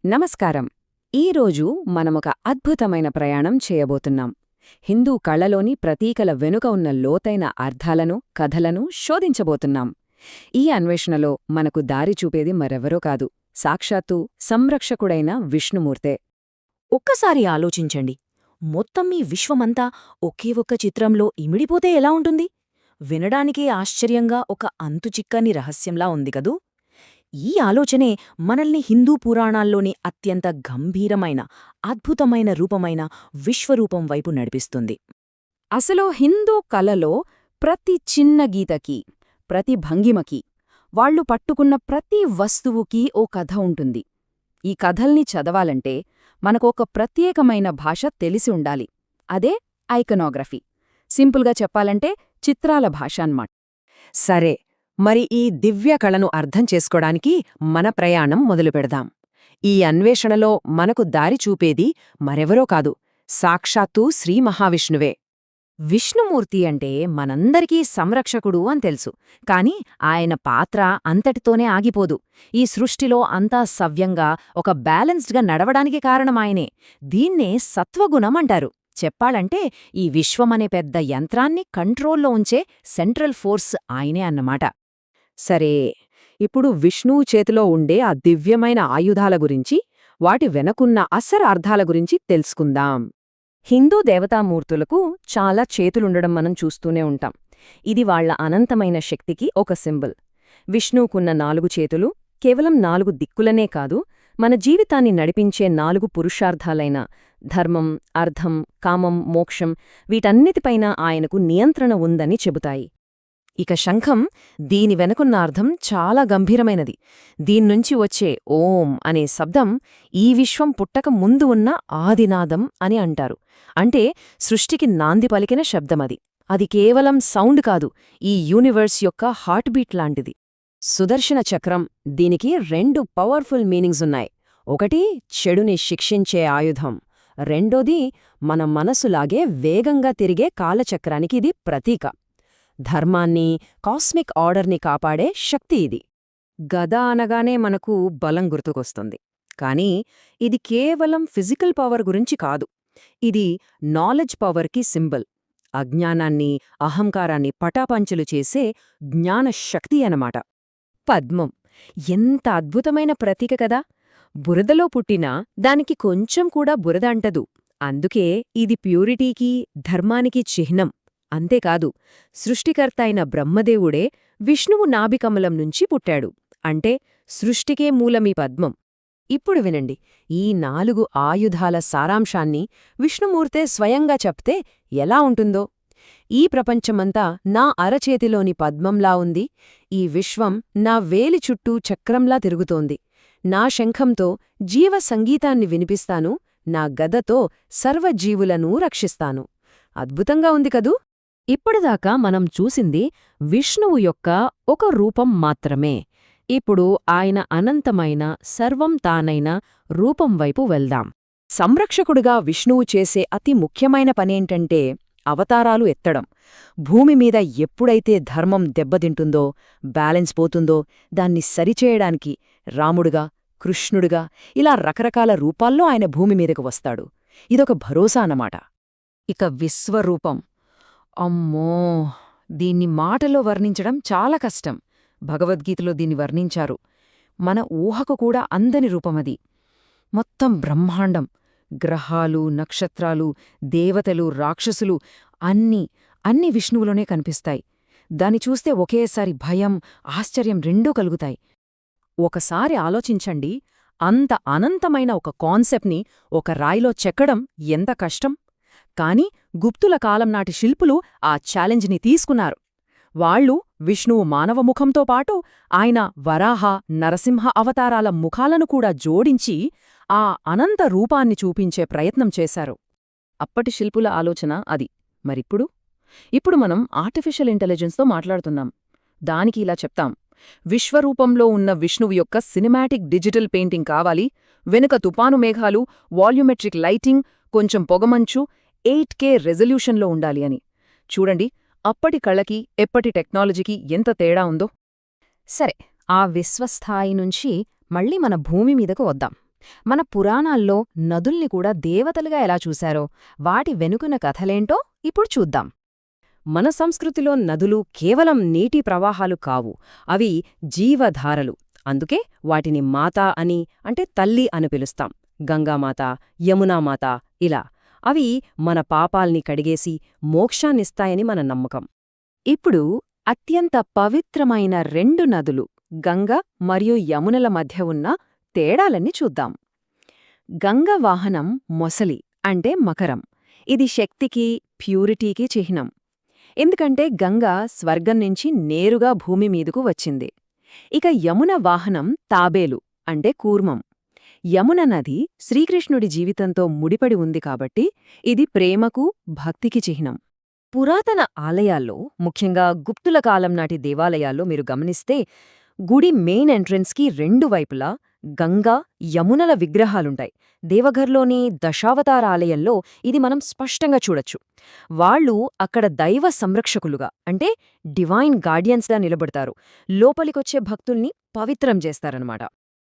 నమస్కారం. ఈరోజు మనమొక అద్భుతమైన ప్రయాణం చేయబోతున్నాం. హిందూ కళలోని ప్రతీకల వెనుక ఉన్న లోతైన అర్థాలను, కథలను శోధించబోతున్నాం. ఈ అన్వేషణలో మనకు దారి చూపేది మరెవరో కాదు, సాక్షాత్తు సంరక్షకుడైన విష్ణుమూర్తే. ఒక్కసారి ఆలోచించండి, మొత్తం ఈ విశ్వమంతా ఒకే ఒక్క చిత్రంలో ఇమిడిపోతే ఎలా ఉంటుంది? వినడానికే ఆశ్చర్యంగా ఒక అంతుచిక్కని రహస్యంలా ఉంది కదూ? ఈ ఆలోచనే మనల్ని హిందూ పురాణాల్లోని అత్యంత గంభీరమైన, అద్భుతమైన రూపమైన విశ్వరూపం వైపు నడిపిస్తుంది. అసలు హిందూ కళలో ప్రతి చిన్న గీతకి, ప్రతి భంగిమకి, వాళ్లు పట్టుకున్న ప్రతి వస్తువుకీ ఓ కథ ఉంటుంది. ఈ కథల్ని చదవాలంటే మనకొక ప్రత్యేకమైన భాష తెలిసి ఉండాలి. అదే ఐకనోగ్రఫీ. సింపుల్గా చెప్పాలంటే చిత్రాల భాష అన్నమాట. సరే, మరి ఈ దివ్య కళను అర్థం చేసుకోడానికి మన ప్రయాణం మొదలుపెడదాం. ఈ అన్వేషణలో మనకు దారి చూపేది మరెవరో కాదు, సాక్షాత్తూ శ్రీ మహావిష్ణువే. విష్ణుమూర్తి అంటే మనందరికీ సంరక్షకుడు అని తెలుసు, కాని ఆయన పాత్ర అంతటితోనే ఆగిపోదు. ఈ సృష్టిలో అంతా సవ్యంగా, ఒక బ్యాలెన్స్డ్గా నడవడానికి కారణమాయనే. దీన్నే సత్వగుణం అంటారు. చెప్పాలంటే ఈ విశ్వమనే పెద్ద యంత్రాన్ని కంట్రోల్లో ఉంచే సెంట్రల్ ఫోర్స్ ఆయనే అన్నమాట. సరే, ఇప్పుడు విష్ణువు చేతిలో ఉండే ఆ దివ్యమైన ఆయుధాల గురించి, వాటి వెనకున్న అసలు అర్థాల గురించి తెలుసుకుందాం. హిందూ దేవతామూర్తులకు చాలా చేతులుండడం మనం చూస్తూనే ఉంటాం. ఇది వాళ్ల అనంతమైన శక్తికి ఒక సింబల్. విష్ణువుకున్న 4 చేతులు కేవలం 4 దిక్కులనే కాదు, మన జీవితాన్ని నడిపించే 4 పురుషార్థాలైన ధర్మం, అర్థం, కామం, మోక్షం, వీటన్నిటిపైన ఆయనకు నియంత్రణ ఉందని చెబుతాయి. ఇక శంఖం, దీని వెనుకున్న అర్థం చాలా గంభీరమైనది. దీన్నుంచి వచ్చే ఓం అనే శబ్దం ఈ విశ్వం పుట్టక ముందు ఉన్న ఆదినాదం అని అంటారు. అంటే సృష్టికి నాంది పలికిన శబ్దమది. అది కేవలం సౌండ్ కాదు, ఈ యూనివర్స్ యొక్క హార్ట్ బీట్ లాంటిది. సుదర్శన చక్రం, దీనికి 2 పవర్ఫుల్ మీనింగ్స్ ఉన్నాయి. ఒకటి చెడుని శిక్షించే ఆయుధం, రెండోది మన మనసులాగే వేగంగా తిరిగే కాలచక్రానికి ఇది ప్రతీక. ధర్మాన్ని, కాస్మిక్ ఆర్డర్ని కాపాడే శక్తి ఇది. గద అనగానే మనకు బలం గుర్తుకొస్తుంది. కానీ ఇది కేవలం ఫిజికల్ పవర్ గురించి కాదు, ఇది నాలెడ్జ్ పవర్కి సింబల్. అజ్ఞానాన్ని, అహంకారాన్ని పటాపంచలు చేసే జ్ఞానశక్తి అన్నమాట. పద్మం, ఎంత అద్భుతమైన ప్రతీక కదా! బురదలో పుట్టినా దానికి కొంచెం కూడా బురద అంటదు. అందుకే ఇది ప్యూరిటీకి, ధర్మానికి చిహ్నం. అంతేకాదు, సృష్టికర్త అయిన బ్రహ్మదేవుడే విష్ణువు నాభికమలం నుంచి పుట్టాడు. అంటే సృష్టికే మూలమీ పద్మం. ఇప్పుడు వినండి, ఈ 4 ఆయుధాల సారాంశాన్ని విష్ణుమూర్తే స్వయంగా చెప్తే ఎలా ఉంటుందో. ఈ ప్రపంచమంతా నా అరచేతిలోని పద్మంలా ఉంది. ఈ విశ్వం నా వేలి చుట్టూ చక్రంలా తిరుగుతోంది. నా శంఖంతో జీవ సంగీతాన్ని వినిపిస్తాను, నా గదతో సర్వజీవులనూ రక్షిస్తాను. అద్భుతంగా ఉంది కదూ! ఇప్పటిదాకా మనం చూసింది విష్ణువు యొక్క ఒక రూపం మాత్రమే. ఇప్పుడు ఆయన అనంతమైన, సర్వం తానైన రూపం వైపు వెళ్దాం. సంరక్షకుడుగా విష్ణువు చేసే అతి ముఖ్యమైన పనేంటంటే అవతారాలు ఎత్తడం. భూమి మీద ఎప్పుడైతే ధర్మం దెబ్బతింటుందో, బ్యాలెన్స్ పోతుందో, దాన్ని సరిచేయడానికి రాముడుగా, కృష్ణుడుగా, ఇలా రకరకాల రూపాల్లో ఆయన భూమి మీదకు వస్తాడు. ఇదొక భరోసా అన్నమాట. ఇక విశ్వరూపం, అమ్మో, దీన్ని మాటలో వర్ణించడం చాలా కష్టం. భగవద్గీతలో దీన్ని వర్ణించారు. మన ఊహకు కూడా అందని రూపమది. మొత్తం బ్రహ్మాండం, గ్రహాలు, నక్షత్రాలు, దేవతలు, రాక్షసులు అన్నీ విష్ణువులోనే కనిపిస్తాయి. దాన్ని చూస్తే ఒకేసారి భయం, ఆశ్చర్యం రెండూ కలుగుతాయి. ఒకసారి ఆలోచించండి, అంత అనంతమైన ఒక కాన్సెప్ట్ని ఒక రాయిలో చెక్కడం ఎంత కష్టం. కాని గుప్తుల కాలం నాటి శిల్పులు ఆ ఛాలెంజ్ని తీసుకున్నారు. వాళ్లు విష్ణువు మానవ ముఖంతో పాటు ఆయన వరాహ, నరసింహ అవతారాల ముఖాలను కూడా జోడించి ఆ అనంత రూపాన్ని చూపించే ప్రయత్నం చేశారు. అప్పటి శిల్పుల ఆలోచన అది. మరిప్పుడు ఇప్పుడు మనం ఆర్టిఫిషియల్ ఇంటెలిజెన్స్తో మాట్లాడుతున్నాం. దానికి ఇలా చెప్తాం: విశ్వరూపంలో ఉన్న విష్ణువు యొక్క సినిమాటిక్ డిజిటల్ పెయింటింగ్ కావాలి. వెనుక తుపాను మేఘాలు, వాల్యూమెట్రిక్ లైటింగ్, కొంచెం పొగమంచు, 8K రెజల్యూషన్లో ఉండాలి అని. చూడండి, అప్పటి కళకి ఎప్పటి టెక్నాలజీకి ఎంత తేడా ఉందో. సరే, ఆ విశ్వస్థాయి నుంచి మళ్ళీ మన భూమి మీదకు వద్దాం. మన పురాణాల్లో నదుల్ని కూడా దేవతలుగా ఎలా చూశారో వాటి వెనుకున్న కథలేంటో ఇప్పుడు చూద్దాం. మన సంస్కృతిలో నదులు కేవలం నీటి ప్రవాహాలు కావు, అవి జీవధారలు. అందుకే వాటిని మాత అని, అంటే తల్లి అని పిలుస్తాం. గంగామాత, యమునామాత ఇలా. అవి మన పాపాల్ని కడిగేసి మోక్షాన్నిస్తాయని మన నమ్మకం. ఇప్పుడు అత్యంత పవిత్రమైన 2 నదులు గంగ మరియు యమునల మధ్య ఉన్న తేడాలన్నీ చూద్దాం. గంగ వాహనం మొసలి అంటే మకరం. ఇది శక్తికి, ప్యూరిటీకి చిహ్నం. ఎందుకంటే గంగ స్వర్గం నుంచి నేరుగా భూమి మీదకు వచ్చింది. ఇక యమున వాహనం తాబేలు అంటే కూర్మం. యమున నది శ్రీకృష్ణుడి జీవితంతో ముడిపడి ఉంది కాబట్టి ఇది ప్రేమకు, భక్తికి చిహ్నం. పురాతన ఆలయాల్లో, ముఖ్యంగా గుప్తుల కాలం నాటి దేవాలయాల్లో మీరు గమనిస్తే గుడి మెయిన్ ఎంట్రన్స్కి 2 వైపులా గంగా, యమునల విగ్రహాలుంటాయి. దేవఘర్లోని దశావతార ఆలయంలో ఇది మనం స్పష్టంగా చూడొచ్చు. వాళ్ళు అక్కడ దైవ సంరక్షకులుగా, అంటే డివైన్ గార్డియన్స్గా నిలబడతారు. లోపలికొచ్చే భక్తుల్ని పవిత్రం చేస్తారనమాట.